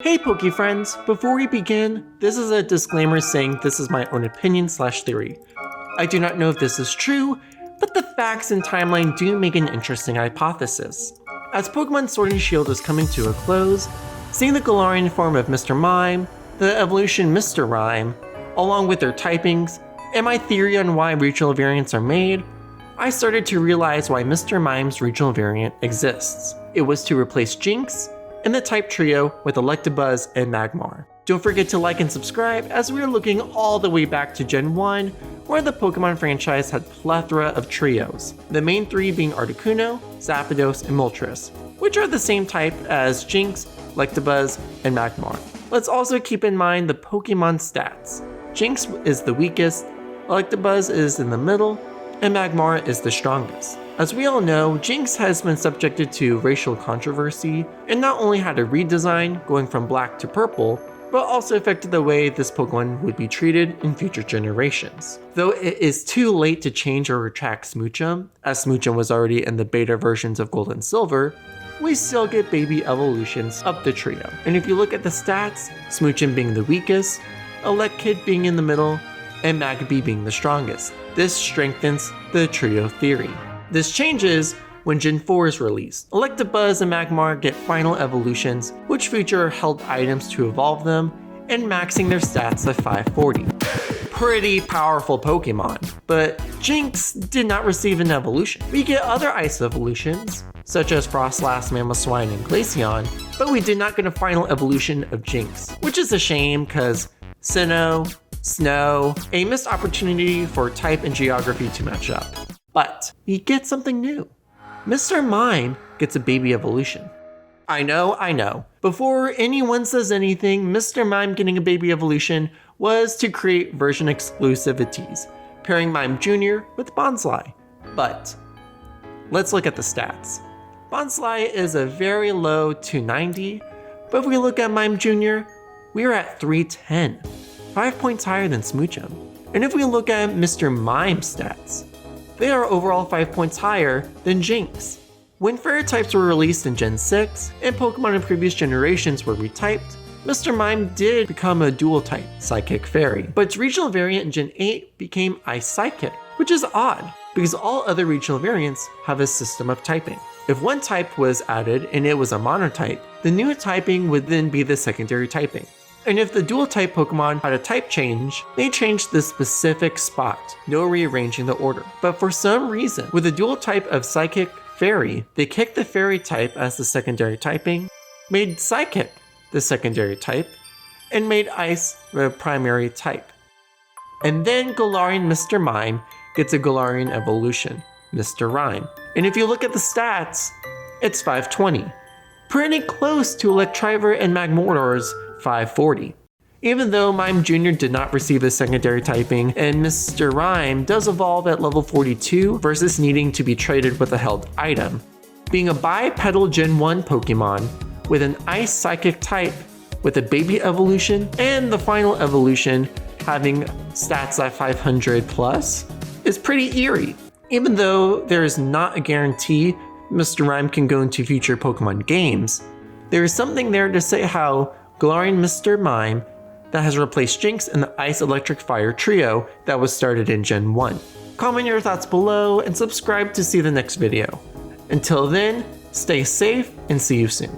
Hey Poke friends, before we begin, this is a disclaimer saying this is my own opinion / theory. I do not know if this is true, but the facts and timeline do make an interesting hypothesis. As Pokemon Sword and Shield is coming to a close, seeing the Galarian form of Mr. Mime, the evolution Mr. Rime, along with their typings, and my theory on why regional variants are made, I started to realize why Mr. Mime's regional variant exists. It was to replace Jynx and the type trio with Electabuzz and Magmar. Don't forget to like and subscribe as we are looking all the way back to Gen 1, where the Pokemon franchise had plethora of trios, the main three being Articuno, Zapdos, and Moltres, which are the same type as Jynx, Electabuzz, and Magmar. Let's also keep in mind the Pokemon stats. Jynx is the weakest, Electabuzz is in the middle, and Magmar is the strongest. As we all know, Jynx has been subjected to racial controversy and not only had a redesign going from black to purple, but also affected the way this Pokemon would be treated in future generations. Though it is too late to change or retract Smoochum, as Smoochum was already in the beta versions of Gold and Silver, we still get baby evolutions of the trio. And if you look at the stats, Smoochum being the weakest, Elekid being in the middle, and Magby being the strongest. This strengthens the trio theory. This changes when Gen 4 is released. Electabuzz and Magmar get final evolutions, which feature held items to evolve them, and maxing their stats at 540. Pretty powerful Pokemon, but Jynx did not receive an evolution. We get other ice evolutions, such as Frostlass, Mamoswine, and Glaceon, but we did not get a final evolution of Jynx, which is a shame because Sinnoh, Snow, a missed opportunity for type and geography to match up. But we get something new. Mr. Mime gets a baby evolution. I know. Before anyone says anything, Mr. Mime getting a baby evolution was to create version exclusivities, pairing Mime Jr. with Bonsly. But let's look at the stats. Bonsly is a very low 290, but if we look at Mime Jr., we are at 310, 5 points higher than Smoochum. And if we look at Mr. Mime's stats, they are overall 5 points higher than Jynx. When fairy types were released in Gen 6, and Pokemon in previous generations were retyped, Mr. Mime did become a dual type, Psychic Fairy, but its regional variant in Gen 8 became Ice Psychic, which is odd, because all other regional variants have a system of typing. If one type was added and it was a monotype, the new typing would then be the secondary typing. And if the dual type Pokemon had a type change, they changed the specific spot, no rearranging the order. But for some reason, with the dual type of Psychic Fairy, they kicked the Fairy type as the secondary typing, made Psychic the secondary type, and made Ice the primary type. And then Galarian Mr. Mime gets a Galarian evolution, Mr. Rime. And if you look at the stats, it's 520. Pretty close to Electriver and Magmortar's 540. Even though Mime Jr. did not receive a secondary typing, and Mr. Rime does evolve at level 42 versus needing to be traded with a held item, being a bipedal Gen 1 Pokemon with an Ice Psychic type with a baby evolution and the final evolution having stats at 500 plus is pretty eerie. Even though there is not a guarantee Mr. Rime can go into future Pokemon games, there is something there to say how Galarian Mr. Mime that has replaced Jynx in the Ice Electric Fire trio that was started in Gen 1. Comment your thoughts below and subscribe to see the next video. Until then, stay safe and see you soon.